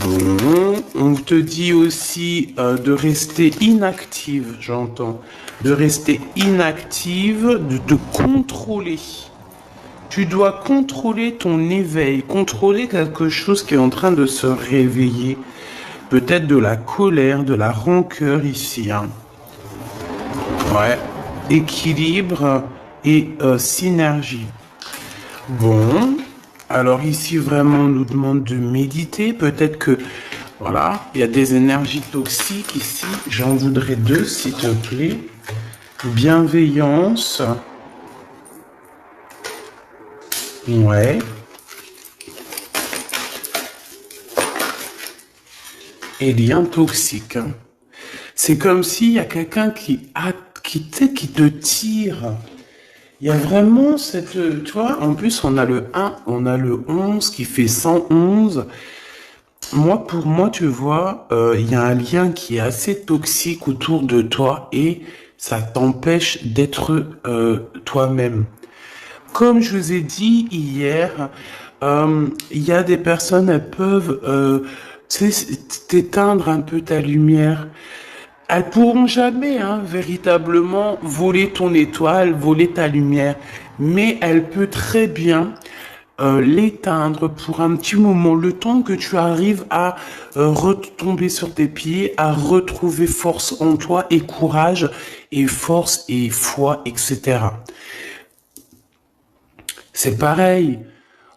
Bon, on te dit aussi de rester inactive, j'entends. De rester inactive, de te contrôler. Tu dois contrôler ton éveil, contrôler quelque chose qui est en train de se réveiller. Peut-être de la colère, de la rancœur ici. Hein. Ouais. Équilibre et synergie. Bon. Alors ici, vraiment, on nous demande de méditer. Peut-être que, voilà, il y a des énergies toxiques ici. J'en voudrais deux, s'il te plaît. Bienveillance. Ouais. Et lien toxique. C'est comme s'il y a quelqu'un qui te tire. Il y a vraiment cette, tu vois, en plus on a le 1, on a le 11 qui fait 111. Moi, pour moi, tu vois, il y a un lien qui est assez toxique autour de toi et ça t'empêche d'être toi-même. Comme je vous ai dit hier, il y a des personnes, elles peuvent t'éteindre un peu ta lumière. Elles pourront jamais, hein, véritablement voler ton étoile, voler ta lumière, mais elle peut très bien l'éteindre pour un petit moment, le temps que tu arrives à retomber sur tes pieds, à retrouver force en toi et courage et force et foi, etc. C'est pareil.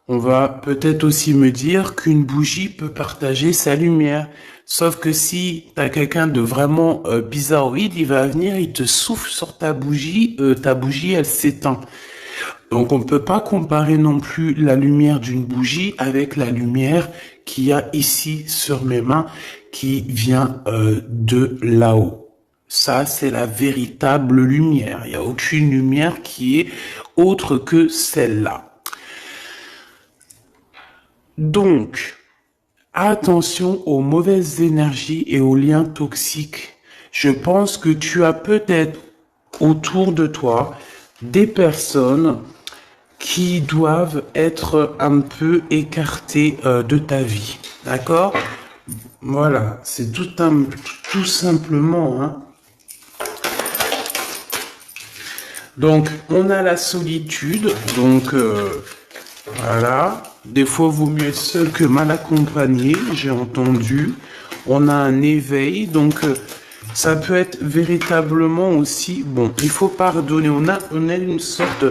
On va peut-être aussi me dire qu'une bougie peut partager sa lumière. Sauf que si t'as quelqu'un de vraiment bizarroïde, il va venir, il te souffle sur ta bougie elle s'éteint. Donc on ne peut pas comparer non plus la lumière d'une bougie avec la lumière qu'il y a ici sur mes mains qui vient de là-haut. Ça, c'est la véritable lumière. Il n'y a aucune lumière qui est autre que celle-là. Donc, attention aux mauvaises énergies et aux liens toxiques. Je pense que tu as peut-être autour de toi des personnes qui doivent être un peu écartées de ta vie. D'accord? Voilà, c'est tout simplement. Hein. Donc, on a la solitude. Donc, voilà. Des fois, vaut mieux être seul que mal accompagné, j'ai entendu. On a un éveil, donc ça peut être véritablement aussi... Bon, il faut pardonner. On a une sorte...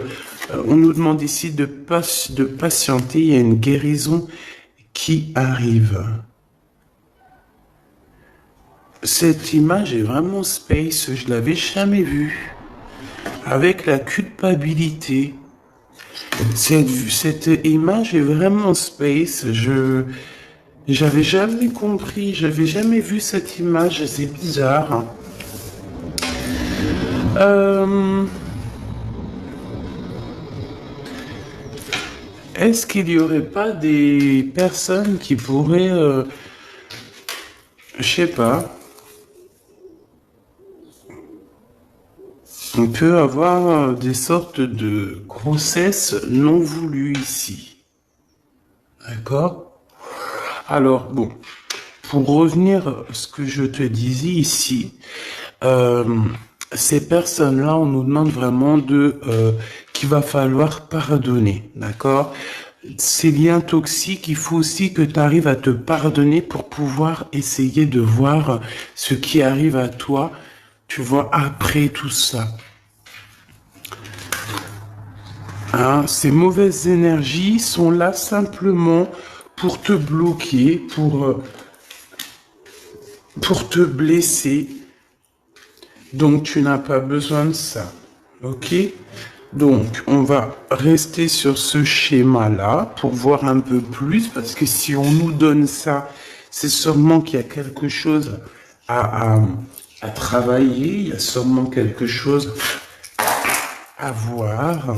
on nous demande ici de patienter. Il y a une guérison qui arrive. Cette image est vraiment space. Je l'avais jamais vue. Avec la culpabilité. Cette image est vraiment space. J'avais jamais compris, j'avais jamais vu cette image, c'est bizarre. Est-ce qu'il y aurait pas des personnes qui pourraient, je sais pas, on peut avoir des sortes de grossesses non voulues ici. D'accord? Alors, bon, pour revenir à ce que je te disais ici, ces personnes-là, on nous demande vraiment qu'il va falloir pardonner, d'accord? Ces liens toxiques, il faut aussi que tu arrives à te pardonner pour pouvoir essayer de voir ce qui arrive à toi, tu vois, après tout ça. Hein, ces mauvaises énergies sont là simplement pour te bloquer, pour te blesser. Donc, tu n'as pas besoin de ça. Ok? Donc, on va rester sur ce schéma-là pour voir un peu plus, parce que si on nous donne ça, c'est sûrement qu'il y a quelque chose à travailler, il y a sûrement quelque chose à voir.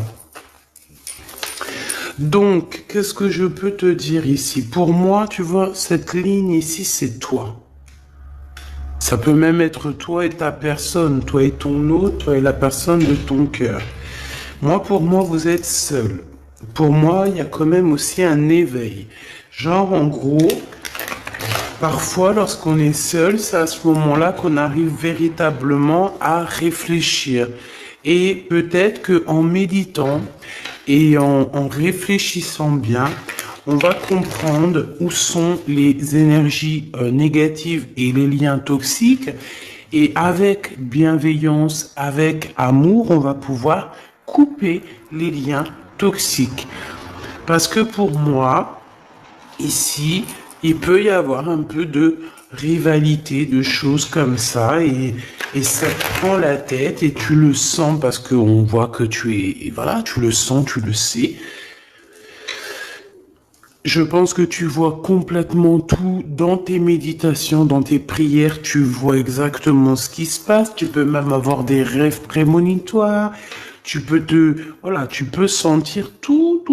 Donc, qu'est-ce que je peux te dire ici? Pour moi, tu vois, cette ligne ici, c'est toi. Ça peut même être toi et ta personne, toi et ton autre, toi et la personne de ton cœur. Moi, pour moi, vous êtes seul. Pour moi, il y a quand même aussi un éveil. Genre, en gros, Parfois, lorsqu'on est seul, c'est à ce moment-là qu'on arrive véritablement à réfléchir. Et peut-être qu'en méditant et en réfléchissant bien, on va comprendre où sont les énergies négatives et les liens toxiques. Et avec bienveillance, avec amour, on va pouvoir couper les liens toxiques. Parce que pour moi, ici, il peut y avoir un peu de rivalité, de choses comme ça, et ça te prend la tête, et tu le sens parce qu'on voit que tu es, voilà, tu le sens, tu le sais. Je pense que tu vois complètement tout dans tes méditations, dans tes prières, tu vois exactement ce qui se passe, tu peux même avoir des rêves prémonitoires, voilà, tu peux sentir tout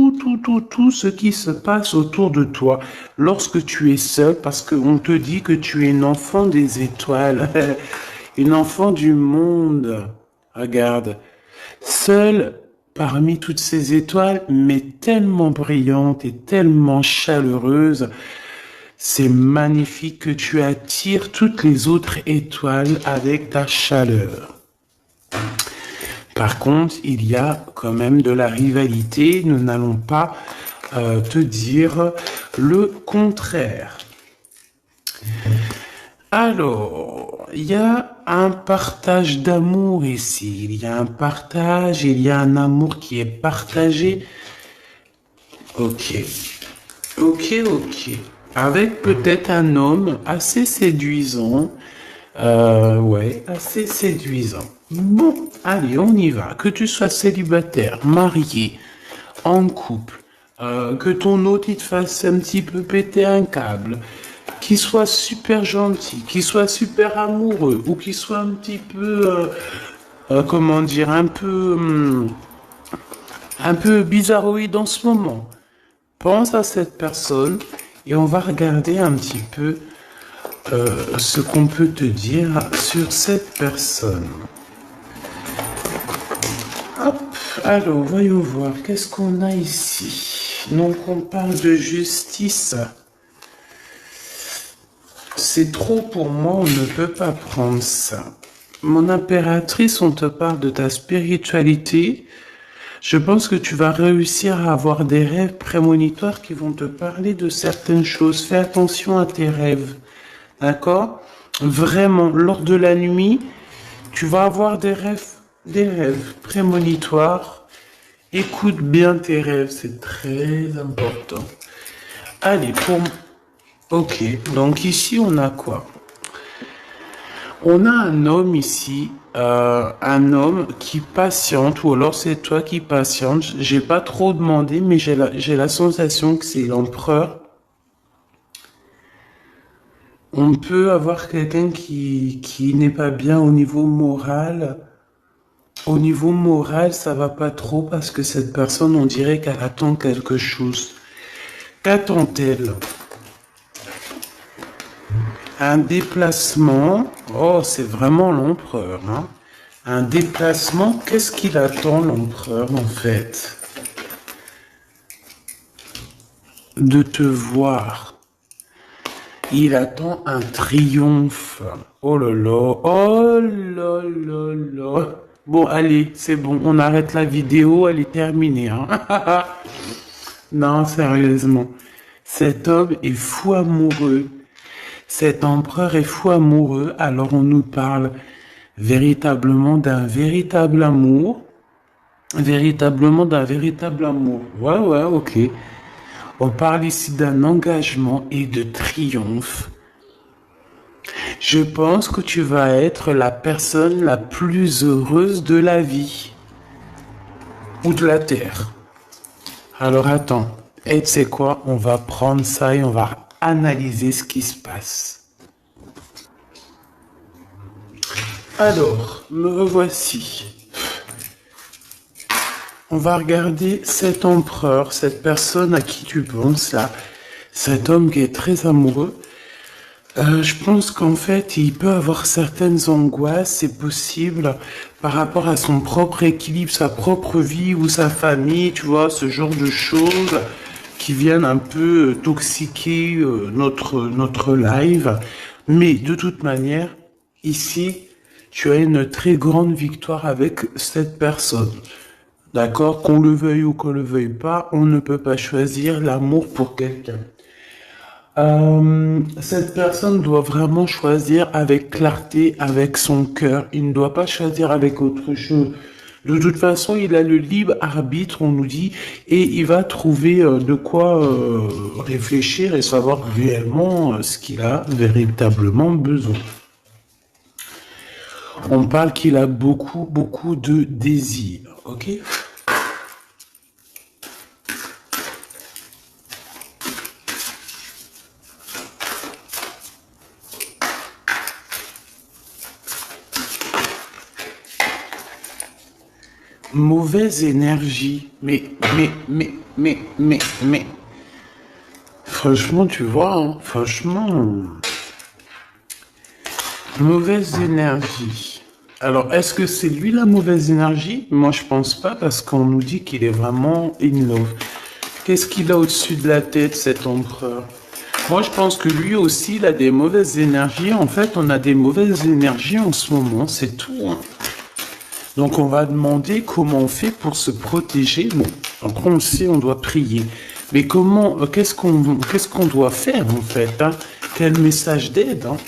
ce qui se passe autour de toi lorsque tu es seul, parce qu'on te dit que tu es une enfant des étoiles, une enfant du monde. Regarde, seule parmi toutes ces étoiles, mais tellement brillante et tellement chaleureuse, c'est magnifique que tu attires toutes les autres étoiles avec ta chaleur. Par contre, il y a quand même de la rivalité. Nous n'allons pas te dire le contraire. Alors, il y a un partage d'amour ici. Il y a un partage, il y a un amour qui est partagé. Ok. Avec peut-être un homme assez séduisant. Ouais, assez séduisant. Bon, allez, on y va. Que tu sois célibataire, marié, en couple, que ton autre il te fasse un petit peu péter un câble, qu'il soit super gentil, qu'il soit super amoureux, ou qu'il soit un petit peu, comment dire, un peu bizarroïde en ce moment. Pense à cette personne et on va regarder un petit peu ce qu'on peut te dire sur cette personne. Hop, alors voyons voir, qu'est-ce qu'on a ici? Donc on parle de justice. C'est trop pour moi, on ne peut pas prendre ça. Mon impératrice, on te parle de ta spiritualité. Je pense que tu vas réussir à avoir des rêves prémonitoires qui vont te parler de certaines choses. Fais attention à tes rêves. D'accord? Vraiment, lors de la nuit, tu vas avoir des rêves prémonitoires. Écoute bien tes rêves, c'est très important. Allez, Ok, donc ici on a quoi? On a un homme ici, un homme qui patiente, ou alors c'est toi qui patiente. J'ai pas trop demandé, mais j'ai la sensation que c'est l'empereur. On peut avoir quelqu'un qui n'est pas bien au niveau moral. Au niveau moral, ça va pas trop parce que cette personne, on dirait qu'elle attend quelque chose. Qu'attend-elle? Un déplacement. Oh, c'est vraiment l'empereur, hein. Un déplacement, qu'est-ce qu'il attend, l'empereur, en fait? De te voir. Il attend un triomphe. Oh là là, oh là là là. Bon, allez, c'est bon, on arrête la vidéo, elle est terminée, hein. Non, sérieusement. Cet homme est fou amoureux. Cet empereur est fou amoureux, alors on nous parle véritablement d'un véritable amour. Véritablement d'un véritable amour. Ouais, ok. On parle ici d'un engagement et de triomphe. Je pense que tu vas être la personne la plus heureuse de la vie. Ou de la terre. Alors attends. Et tu sais quoi? On va prendre ça et on va analyser ce qui se passe. Alors, me revoici. On va regarder cet empereur, cette personne à qui tu penses là, cet homme qui est très amoureux. Je pense qu'en fait, il peut avoir certaines angoisses, c'est possible, par rapport à son propre équilibre, sa propre vie ou sa famille, tu vois, ce genre de choses qui viennent un peu toxiquer notre live. Mais de toute manière, ici, tu as une très grande victoire avec cette personne. D'accord? Qu'on le veuille ou qu'on le veuille pas, on ne peut pas choisir l'amour pour quelqu'un. Cette personne doit vraiment choisir avec clarté, avec son cœur. Il ne doit pas choisir avec autre chose. De toute façon, il a le libre arbitre, on nous dit, et il va trouver de quoi réfléchir et savoir réellement ce qu'il a véritablement besoin. On parle qu'il a beaucoup, beaucoup de désirs, ok? Mauvaise énergie. Mais. Franchement, tu vois, hein, franchement. Mauvaise énergie. Alors, est-ce que c'est lui la mauvaise énergie? Moi, je pense pas parce qu'on nous dit qu'il est vraiment in love. Qu'est-ce qu'il a au-dessus de la tête, cet empereur? Moi, je pense que lui aussi, il a des mauvaises énergies. En fait, on a des mauvaises énergies en ce moment, c'est tout, hein. Donc, on va demander comment on fait pour se protéger. Bon, après, on le sait, on doit prier. Mais comment, qu'est-ce qu'on doit faire, en fait, hein? Quel message d'aide, hein?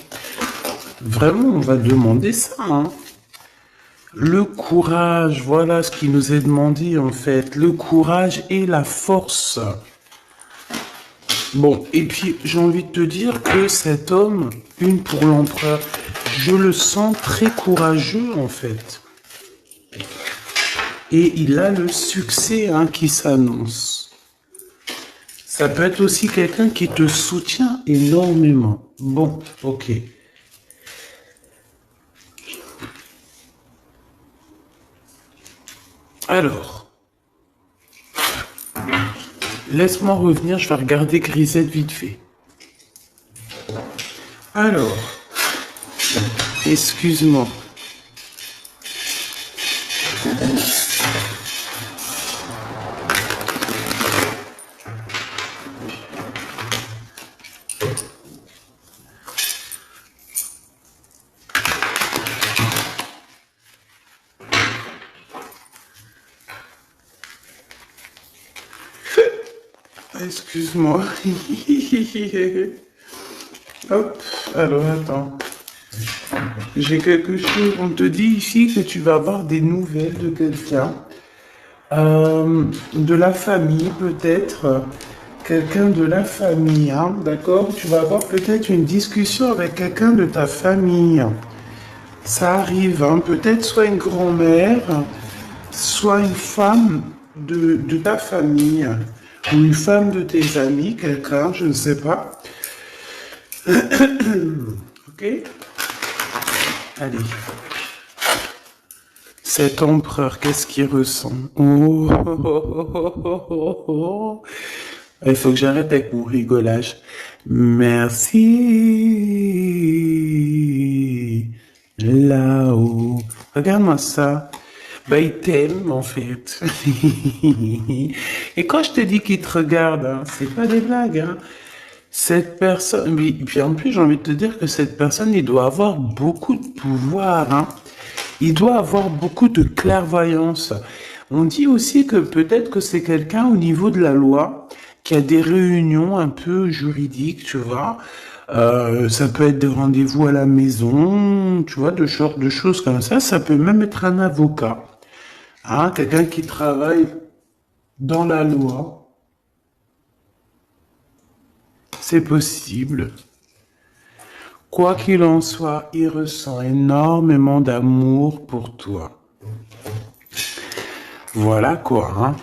Vraiment, on va demander ça, hein. Le courage, voilà ce qui nous est demandé, en fait. Le courage et la force. Bon, et puis, j'ai envie de te dire que cet homme, une pour l'empereur, je le sens très courageux, en fait. Et il a le succès, hein, qui s'annonce. Ça peut être aussi quelqu'un qui te soutient énormément. Bon, ok. Alors, laisse-moi revenir, je vais regarder Grisette vite fait. Alors, excuse-moi. Excuse-moi. Hop, alors attends. J'ai quelque chose. On te dit ici que tu vas avoir des nouvelles de quelqu'un. De la famille, peut-être. Quelqu'un de la famille, hein, d'accord? Tu vas avoir peut-être une discussion avec quelqu'un de ta famille. Ça arrive, hein, peut-être soit une grand-mère, soit une femme de ta famille, ou une femme de tes amis, quelqu'un, je ne sais pas. Ok? Allez. Cet empereur, qu'est-ce qu'il ressent? Oh, oh, oh, oh, oh, oh, oh. Il faut que j'arrête avec mon rigolage. Merci. Là-haut. Regarde-moi ça. Bah, il t'aime, en fait. Et quand je te dis qu'il te regarde, hein, c'est pas des blagues, hein. Cette personne, mais, puis en plus, j'ai envie de te dire que cette personne, il doit avoir beaucoup de pouvoir, hein. Il doit avoir beaucoup de clairvoyance. On dit aussi que peut-être que c'est quelqu'un au niveau de la loi qui a des réunions un peu juridiques, tu vois. Ça peut être des rendez-vous à la maison, tu vois, de choses comme ça. Ça peut même être un avocat, hein, quelqu'un qui travaille dans la loi. C'est possible. Quoi qu'il en soit, il ressent énormément d'amour pour toi. Voilà quoi, hein.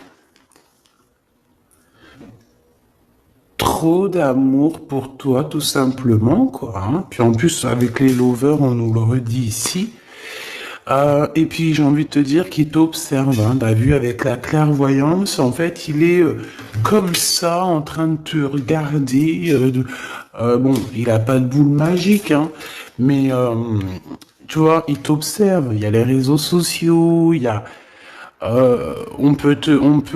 Trop d'amour pour toi, tout simplement, quoi, hein. Puis en plus, avec les lovers, on nous le redit ici. Et puis j'ai envie de te dire qu'il t'observe, hein, t'as vu, avec la clairvoyance, en fait, il est comme ça, en train de te regarder. Bon, il a pas de boule magique, hein, mais tu vois, il t'observe. Il y a les réseaux sociaux, il y a On peut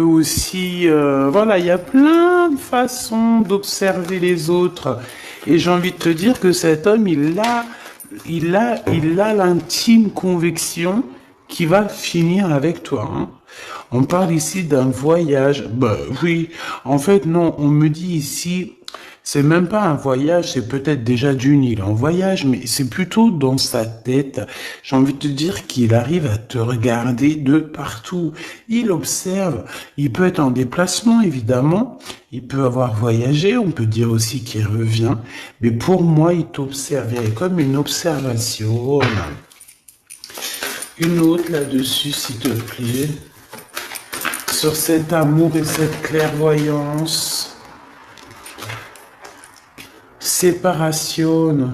aussi, voilà, il y a plein de façons d'observer les autres. Et j'ai envie de te dire que cet homme, il a l'intime conviction qu'il va finir avec toi, hein. On parle ici d'un voyage. Bah oui, en fait non, on me dit ici, c'est même pas un voyage, c'est peut-être déjà d'une île en voyage, mais c'est plutôt dans sa tête. J'ai envie de te dire qu'il arrive à te regarder de partout. Il observe. Il peut être en déplacement, évidemment. Il peut avoir voyagé. On peut dire aussi qu'il revient. Mais pour moi, il t'observe. Il y a comme une observation. Une autre là-dessus, s'il te plaît. Sur cet amour et cette clairvoyance. Séparation.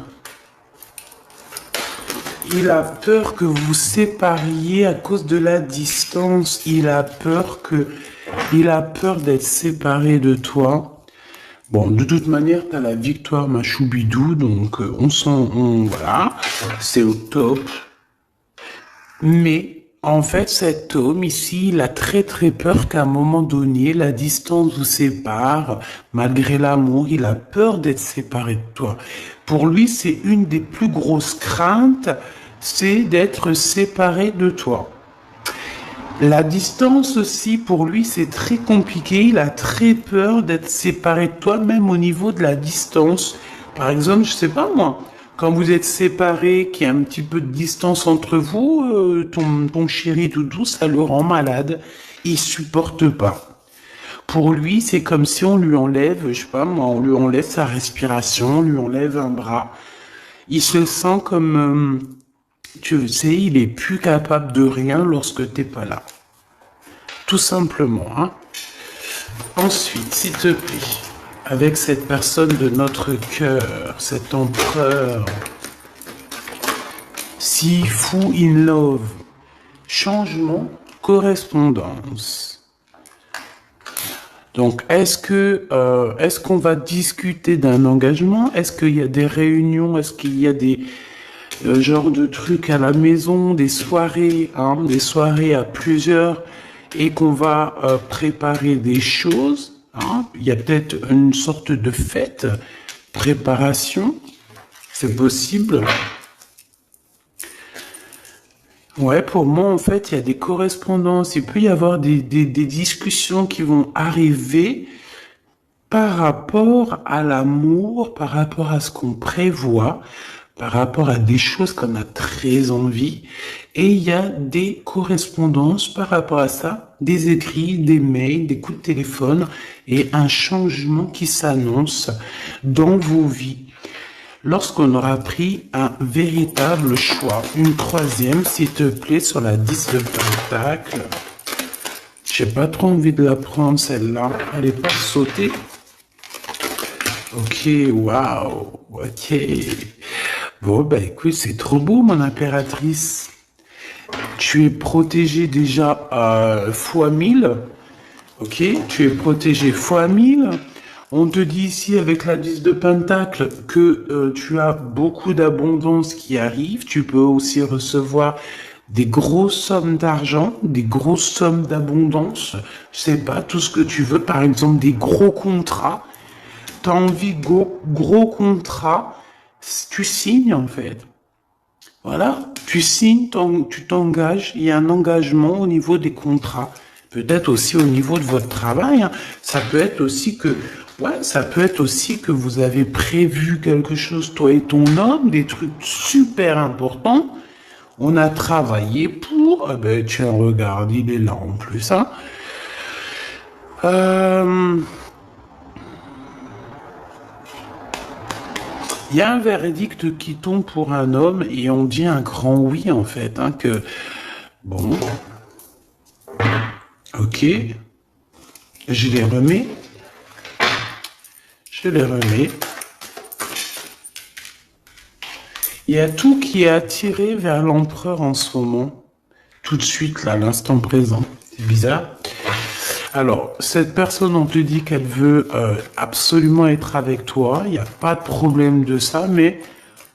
Il a peur que vous sépariez à cause de la distance. Il a peur d'être séparé de toi. Bon, de toute manière, t'as la victoire, ma choubidou, donc voilà, c'est au top. Mais en fait, cet homme ici, il a très très peur qu'à un moment donné, la distance vous sépare. Malgré l'amour, il a peur d'être séparé de toi. Pour lui, c'est une des plus grosses craintes, c'est d'être séparé de toi. La distance aussi, pour lui, c'est très compliqué. Il a très peur d'être séparé de toi, même au niveau de la distance. Par exemple, je sais pas moi, quand vous êtes séparés, qu'il y a un petit peu de distance entre vous, ton chéri doudou, ça le rend malade. Il supporte pas. Pour lui, c'est comme si on lui enlève, je sais pas moi, on lui enlève sa respiration, on lui enlève un bras. Il se sent comme, tu sais, il est plus capable de rien lorsque t'es pas là. Tout simplement, hein. Ensuite, s'il te plaît, avec cette personne de notre cœur, cet empereur, si fou in love, changement, correspondance. Donc, est-ce qu'on va discuter d'un engagement? Est-ce qu'il y a des réunions? Est-ce qu'il y a des genres de trucs à la maison, des soirées à plusieurs, et qu'on va préparer des choses, hein? Il y a peut-être une sorte de fête, préparation, c'est possible. Ouais, pour moi, en fait, il y a des correspondances. Il peut y avoir des discussions qui vont arriver par rapport à l'amour, par rapport à ce qu'on prévoit, par rapport à des choses qu'on a très envie. Et il y a des correspondances par rapport à ça, des écrits, des mails, des coups de téléphone et un changement qui s'annonce dans vos vies. Lorsqu'on aura pris un véritable choix. Une troisième, s'il te plaît, sur la 10 de pentacle. J'ai pas trop envie de la prendre, celle-là. Elle est pas sautée. Ok, waouh. Ok. Bon, bah écoute, c'est trop beau, mon impératrice. Tu es protégée déjà fois 1000. Ok, tu es protégée fois 1000. On te dit ici avec la 10 de pentacle que tu as beaucoup d'abondance qui arrive. Tu peux aussi recevoir des grosses sommes d'argent, des grosses sommes d'abondance. Je sais pas, tout ce que tu veux. Par exemple, des gros contrats. T'as envie de gros contrats. Tu signes en fait. Voilà, tu signes, tu t'engages. Il y a un engagement au niveau des contrats. Peut-être aussi au niveau de votre travail, hein. Ça peut être aussi que vous avez prévu quelque chose, toi et ton homme, des trucs super importants. On a travaillé pour, tiens, regarde, il est là en plus, hein. Il y a un verdict qui tombe pour un homme et on dit un grand oui, en fait, hein, que, bon, ok, je les remets. Il y a tout qui est attiré vers l'empereur en ce moment. Tout de suite, là, à l'instant présent. C'est bizarre. Alors, cette personne, on te dit qu'elle veut absolument être avec toi. Il n'y a pas de problème de ça, mais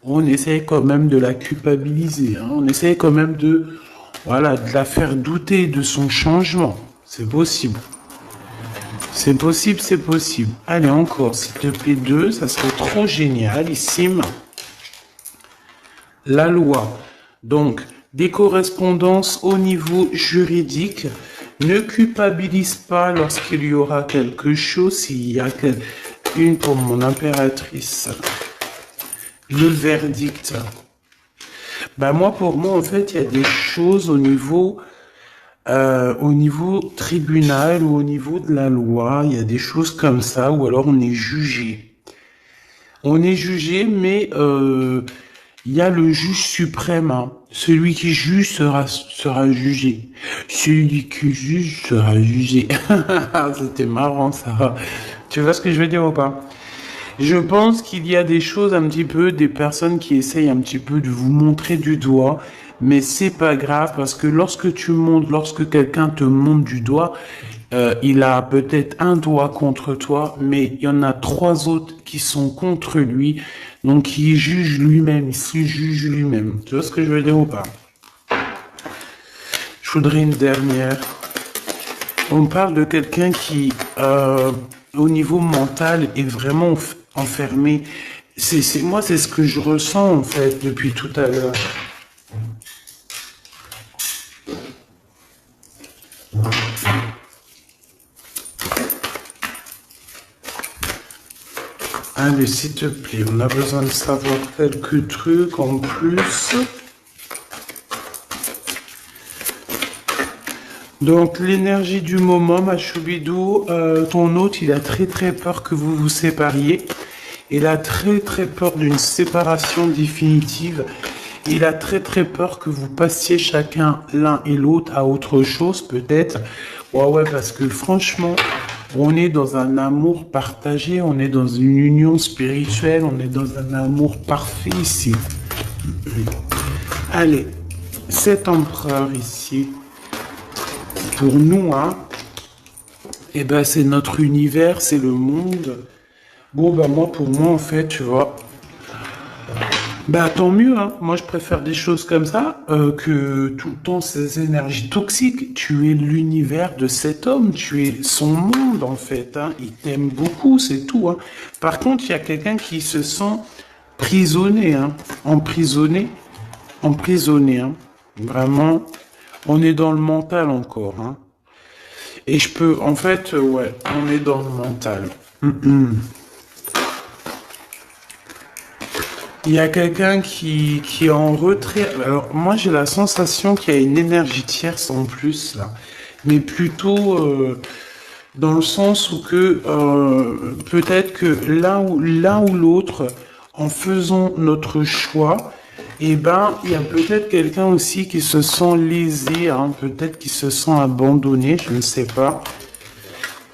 on essaie quand même de la culpabiliser, hein. On essaie quand même de Voilà, de la faire douter de son changement. C'est possible. C'est possible, c'est possible. Allez, encore, s'il te plaît, 2, ça serait trop génialissime. La loi. Donc, des correspondances au niveau juridique. Ne culpabilise pas lorsqu'il y aura quelque chose. S'il y a une pour mon impératrice. Le verdict. Ben moi, pour moi, en fait, il y a des choses au niveau tribunal ou au niveau de la loi. Il y a des choses comme ça, ou alors on est jugé. On est jugé, mais il y a le juge suprême. Hein. Celui qui juge sera jugé. Celui qui juge sera jugé. C'était marrant ça. Tu vois ce que je veux dire ou pas? Je pense qu'il y a des choses un petit peu, des personnes qui essayent un petit peu de vous montrer du doigt, mais c'est pas grave parce que lorsque quelqu'un te montre du doigt, il a peut-être un doigt contre toi, mais il y en a 3 autres qui sont contre lui, donc il juge lui-même, il se juge lui-même. Tu vois ce que je veux dire ou pas? Je voudrais une dernière. On parle de quelqu'un qui, au niveau mental, est vraiment enfermé. Moi, c'est ce que je ressens, en fait, depuis tout à l'heure. Allez, s'il te plaît, on a besoin de savoir quelques trucs en plus. Donc, l'énergie du moment, ma choubidou, ton hôte, il a très très peur que vous vous sépariez. Il a très très peur d'une séparation définitive. Il a très très peur que vous passiez chacun l'un et l'autre à autre chose, peut-être. Ouais, parce que franchement, on est dans un amour partagé, on est dans une union spirituelle, on est dans un amour parfait ici. Allez, cet empereur ici, pour nous, hein, eh ben, c'est notre univers, c'est le monde. Bon, bah, pour moi, en fait, tu vois, bah, tant mieux, hein. Moi, je préfère des choses comme ça, que tout le temps ces énergies toxiques. Tu es l'univers de cet homme, tu es son monde, en fait, hein. Il t'aime beaucoup, c'est tout, hein. Par contre, il y a quelqu'un qui se sent prisonnier, hein. Emprisonné, hein. Vraiment, on est dans le mental encore, hein. Et je peux, en fait, ouais, on est dans le mental. Il y a quelqu'un qui est en retrait. Alors, moi, j'ai la sensation qu'il y a une énergie tierce en plus, là. Mais plutôt dans le sens où que peut-être que l'un ou l'autre, en faisant notre choix, eh ben, il y a peut-être quelqu'un aussi qui se sent lésé, hein, peut-être qui se sent abandonné, je ne sais pas.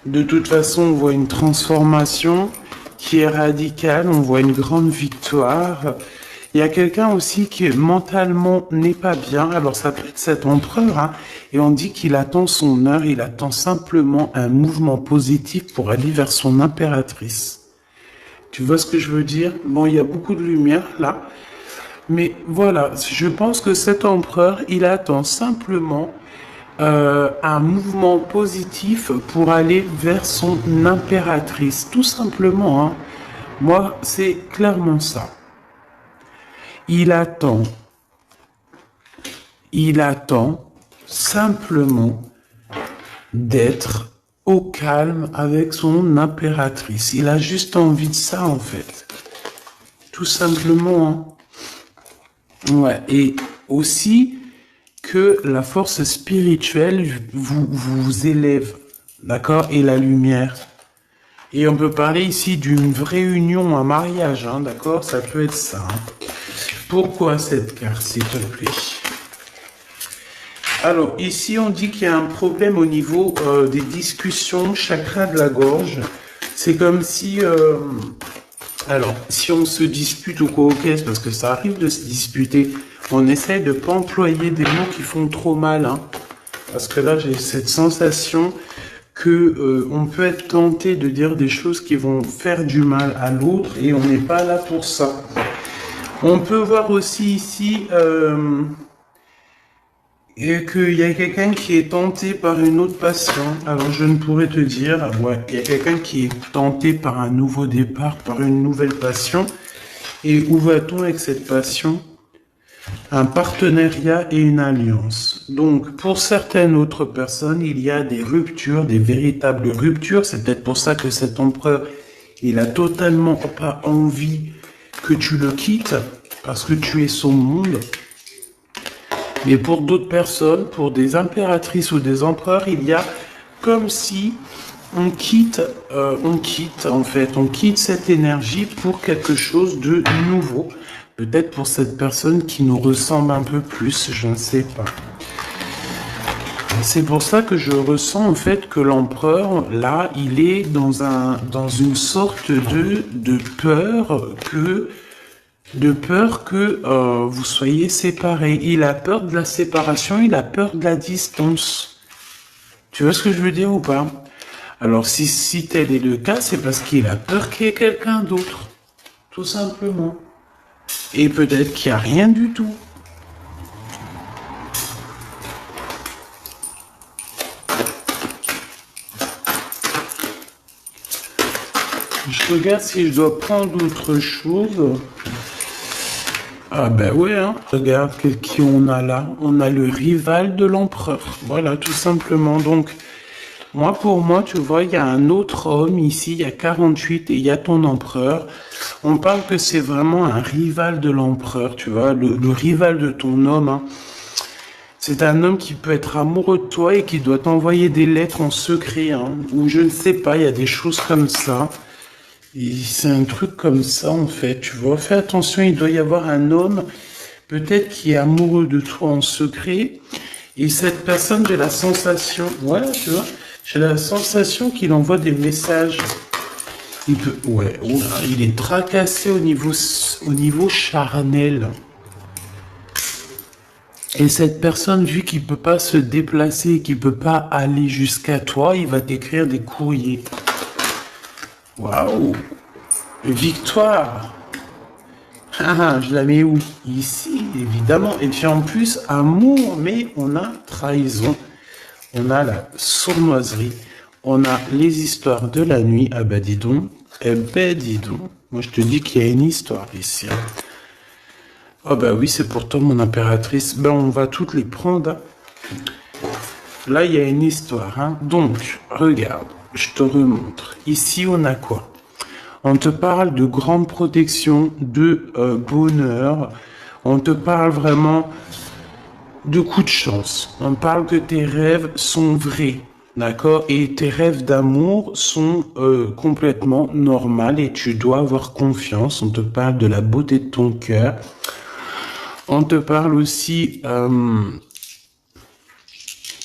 De toute façon, on voit une transformation qui est radicale, on voit une grande victoire. Il y a quelqu'un aussi qui mentalement n'est pas bien, alors ça peut être cet empereur, hein, et on dit qu'il attend son heure, il attend simplement un mouvement positif pour aller vers son impératrice. Tu vois ce que je veux dire? Bon, il y a beaucoup de lumière là, mais voilà, je pense que cet empereur, il attend simplement un mouvement positif pour aller vers son impératrice, tout simplement. Hein. Moi, c'est clairement ça. Il attend simplement d'être au calme avec son impératrice. Il a juste envie de ça, en fait. Tout simplement. Hein. Ouais, et aussi que la force spirituelle vous élève, d'accord, et la lumière. Et on peut parler ici d'une vraie union, un mariage, hein, d'accord, ça peut être ça. Hein. Pourquoi cette carte, s'il te plaît? Alors, ici, on dit qu'il y a un problème au niveau des discussions, chakra de la gorge. C'est comme si... alors, si on se dispute ou quoi, ok, parce que ça arrive de se disputer, on essaie de pas employer des mots qui font trop mal, hein, parce que là j'ai cette sensation que on peut être tenté de dire des choses qui vont faire du mal à l'autre et on n'est pas là pour ça. On peut voir aussi ici Et qu'il y a quelqu'un qui est tenté par une autre passion. Alors je ne pourrais te dire, ouais, il y a quelqu'un qui est tenté par un nouveau départ, par une nouvelle passion. Et où va-t-on avec cette passion? Un partenariat et une alliance. Donc, pour certaines autres personnes, il y a des ruptures, des véritables ruptures. C'est peut-être pour ça que cet empereur, il a totalement pas envie que tu le quittes, parce que tu es son monde. Mais pour d'autres personnes, pour des impératrices ou des empereurs, il y a comme si on quitte cette énergie pour quelque chose de nouveau. Peut-être pour cette personne qui nous ressemble un peu plus, je ne sais pas. C'est pour ça que je ressens en fait que l'empereur, là, il est dans une sorte de peur que vous soyez séparés. Il a peur de la séparation, il a peur de la distance. Tu vois ce que je veux dire ou pas? Alors si tel est le cas, c'est parce qu'il a peur qu'il y ait quelqu'un d'autre. Tout simplement. Et peut-être qu'il n'y a rien du tout. Je regarde si je dois prendre autre chose. Ah ben ouais, hein. Regarde qui on a là. On a le rival de l'empereur. Voilà, tout simplement. Donc, pour moi, tu vois, il y a un autre homme ici, il y a 48 et il y a ton empereur. On parle que c'est vraiment un rival de l'empereur, tu vois, le rival de ton homme. Hein. C'est un homme qui peut être amoureux de toi et qui doit t'envoyer des lettres en secret, hein, ou je ne sais pas, il y a des choses comme ça. Et c'est un truc comme ça, en fait, tu vois. Fais attention, il doit y avoir un homme, peut-être qui est amoureux de toi en secret. Et cette personne, j'ai la sensation, voilà, tu vois, j'ai la sensation qu'il envoie des messages. Il peut, ouais, il est tracassé au niveau charnel. Et cette personne, vu qu'il peut pas se déplacer, qu'il peut pas aller jusqu'à toi, il va t'écrire des courriers. Waouh! Victoire! Ah, je la mets où? Ici, évidemment. Et puis en plus, amour, mais on a trahison. On a la sournoiserie. On a les histoires de la nuit. Ah bah dis donc. Eh ben dis donc. Moi je te dis qu'il y a une histoire ici. Oh bah oui, c'est pourtant mon impératrice. Ben on va toutes les prendre. Là, il y a une histoire. Hein. Donc, regarde, je te remontre. Ici, on a quoi? On te parle de grande protection, de bonheur. On te parle vraiment de coups de chance. On parle que tes rêves sont vrais. D'accord? Et tes rêves d'amour sont complètement normaux et tu dois avoir confiance. On te parle de la beauté de ton cœur. On te parle aussi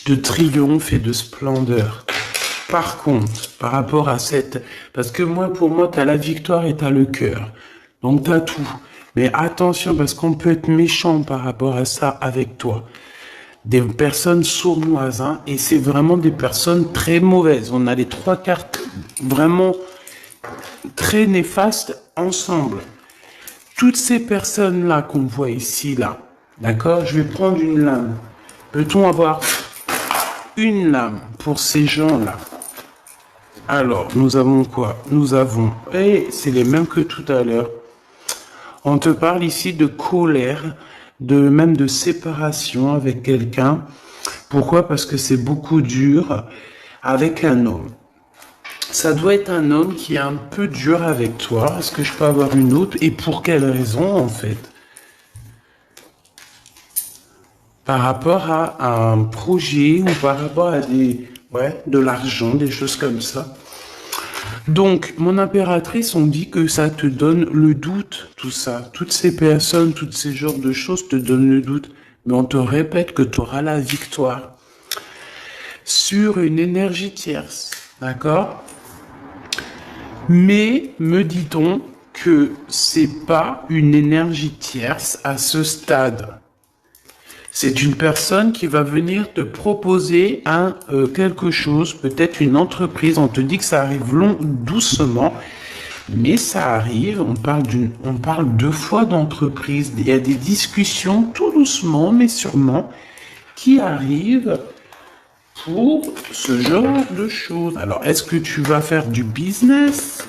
de triomphe et de splendeur. Par contre, par rapport à cette... Parce que pour moi, t'as la victoire et t'as le cœur. Donc t'as tout. Mais attention, parce qu'on peut être méchant par rapport à ça avec toi. Des personnes sournoises, hein, et c'est vraiment des personnes très mauvaises. On a les 3 cartes vraiment très néfastes ensemble. Toutes ces personnes-là qu'on voit ici, là, d'accord? Je vais prendre une lame. Peut-on avoir une lame pour ces gens-là? Alors, nous avons quoi? Nous avons, et c'est les mêmes que tout à l'heure. On te parle ici de colère, même de séparation avec quelqu'un. Pourquoi? Parce que c'est beaucoup dur avec un homme. Ça doit être un homme qui est un peu dur avec toi. Est-ce que je peux avoir une autre? Et pour quelle raison, en fait? Par rapport à un projet ou par rapport à de l'argent, des choses comme ça. Donc, mon impératrice, on dit que ça te donne le doute, tout ça. Toutes ces personnes, tous ces genres de choses te donnent le doute. Mais on te répète que tu auras la victoire sur une énergie tierce. D'accord? Mais, me dit-on que c'est pas une énergie tierce à ce stade. C'est une personne qui va venir te proposer quelque chose, peut-être une entreprise. On te dit que ça arrive doucement, mais ça arrive. On parle 2 fois d'entreprise. Il y a des discussions tout doucement, mais sûrement, qui arrive pour ce genre de choses. Alors, est-ce que tu vas faire du business?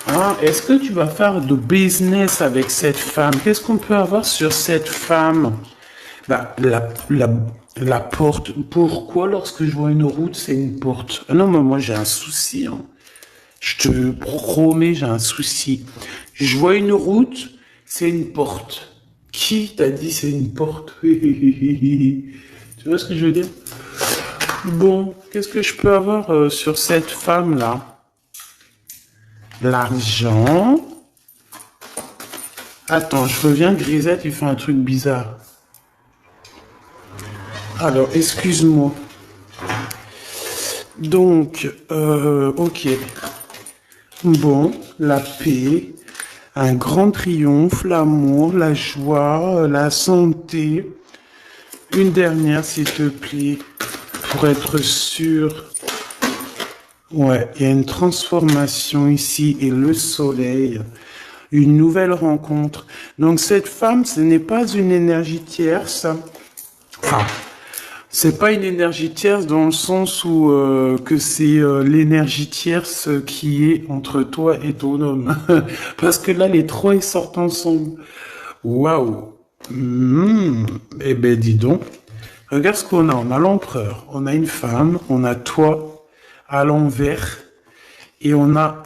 Hein? Est-ce que tu vas faire du business avec cette femme? Qu'est-ce qu'on peut avoir sur cette femme? Bah, la porte. Pourquoi lorsque je vois une route, c'est une porte? Ah non, mais moi j'ai un souci. Hein. Je te promets, j'ai un souci. Je vois une route, c'est une porte. Qui t'a dit c'est une porte? Tu vois ce que je veux dire? Bon, qu'est-ce que je peux avoir sur cette femme-là? L'argent. Attends, je reviens, Grisette, il fait un truc bizarre. Alors, excuse-moi. Donc, ok. Bon, la paix, un grand triomphe, l'amour, la joie, la santé. Une dernière, s'il te plaît, pour être sûr. Ouais, il y a une transformation ici et le soleil. Une nouvelle rencontre. Donc cette femme, ce n'est pas une énergie tierce. Enfin, c'est pas une énergie tierce dans le sens où que c'est l'énergie tierce qui est entre toi et ton homme. Parce que là, les trois, ils sortent ensemble. Waouh. Eh ben, dis donc. Regarde ce qu'on a. On a l'empereur, on a une femme, on a toi à l'envers. Et on a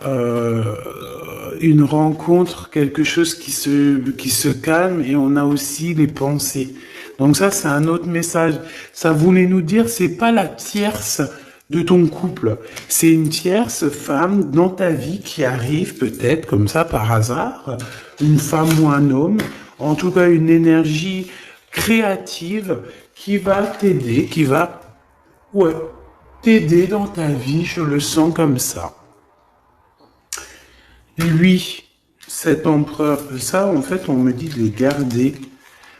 une rencontre, quelque chose qui se calme, et on a aussi les pensées. Donc ça, c'est un autre message. Ça voulait nous dire, c'est pas la tierce de ton couple. C'est une tierce femme dans ta vie qui arrive peut-être comme ça par hasard, une femme ou un homme, en tout cas une énergie créative qui va t'aider, qui va, ouais, t'aider dans ta vie, je le sens comme ça. Lui, cet empereur, ça, en fait, on me dit de le garder.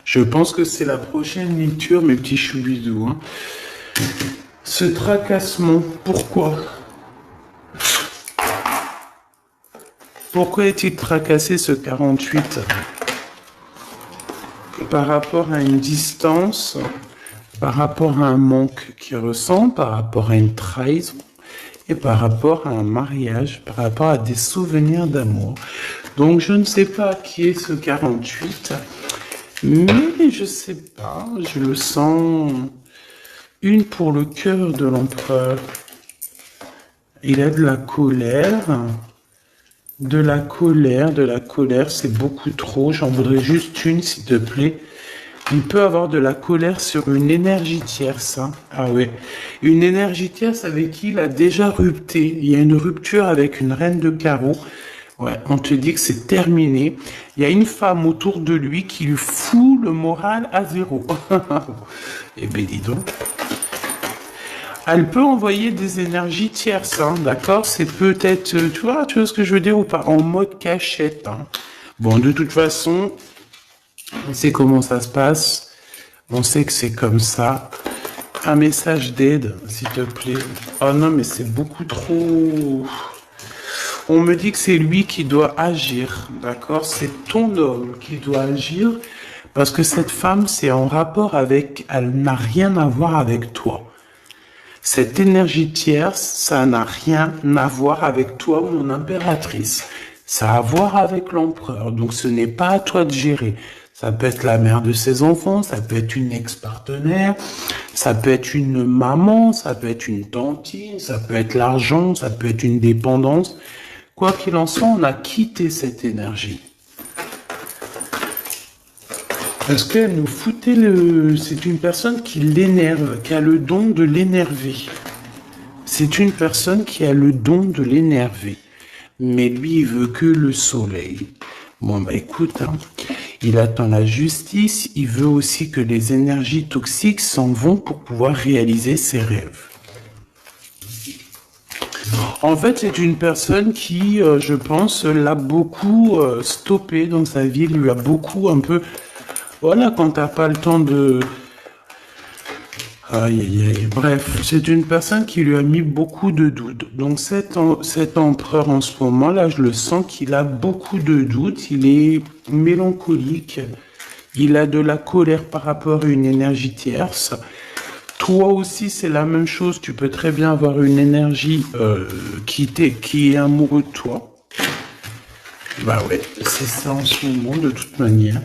Je pense que c'est la prochaine lecture, mes petits choubidous. Hein. Ce tracassement, pourquoi? Pourquoi est-il tracassé, ce 48? Par rapport à une distance, par rapport à un manque qu'il ressent, par rapport à une trahison, et par rapport à un mariage, par rapport à des souvenirs d'amour. Donc je ne sais pas qui est ce 48, mais je sais pas, je le sens. Une pour le cœur de l'empereur. Il a de la colère, de la colère, de la colère, c'est beaucoup trop. J'en voudrais juste une, s'il te plaît. Il peut avoir de la colère sur une énergie tierce. Hein. Ah ouais. Une énergie tierce avec qui il a déjà rupté. Il y a une rupture avec une reine de carreau. Ouais, on te dit que c'est terminé. Il y a une femme autour de lui qui lui fout le moral à zéro. Eh ben dis donc. Elle peut envoyer des énergies tierces, hein, d'accord? C'est peut-être, tu vois ce que je veux dire ou pas? En mode cachette. Hein. Bon, de toute façon, on sait comment ça se passe. On sait que c'est comme ça. Un message d'aide, s'il te plaît. Oh non, mais c'est beaucoup trop... On me dit que c'est lui qui doit agir, d'accord? C'est ton homme qui doit agir parce que cette femme, c'est en rapport avec... Elle n'a rien à voir avec toi. Cette énergie tierce, ça n'a rien à voir avec toi, mon impératrice. Ça a à voir avec l'empereur. Donc ce n'est pas à toi de gérer. Ça peut être la mère de ses enfants, ça peut être une ex-partenaire, ça peut être une maman, ça peut être une tantine, ça peut être l'argent, ça peut être une dépendance. Quoi qu'il en soit, on a quitté cette énergie. Parce qu'elle nous foutait le... C'est une personne qui l'énerve, qui a le don de l'énerver. C'est une personne qui a le don de l'énerver. Mais lui, il veut que le soleil. Bon, bah écoute, hein, il attend la justice, il veut aussi que les énergies toxiques s'en vont pour pouvoir réaliser ses rêves. En fait, c'est une personne qui, je pense, l'a beaucoup stoppé dans sa vie, lui a beaucoup un peu... Voilà, quand t'as pas le temps de... Aïe, aïe, aïe. Bref, c'est une personne qui lui a mis beaucoup de doutes. Donc cet empereur en ce moment-là, je le sens qu'il a beaucoup de doutes. Il est mélancolique. Il a de la colère par rapport à une énergie tierce. Toi aussi, c'est la même chose. Tu peux très bien avoir une énergie qui est amoureux de toi. Bah ouais, c'est ça en ce moment, de toute manière.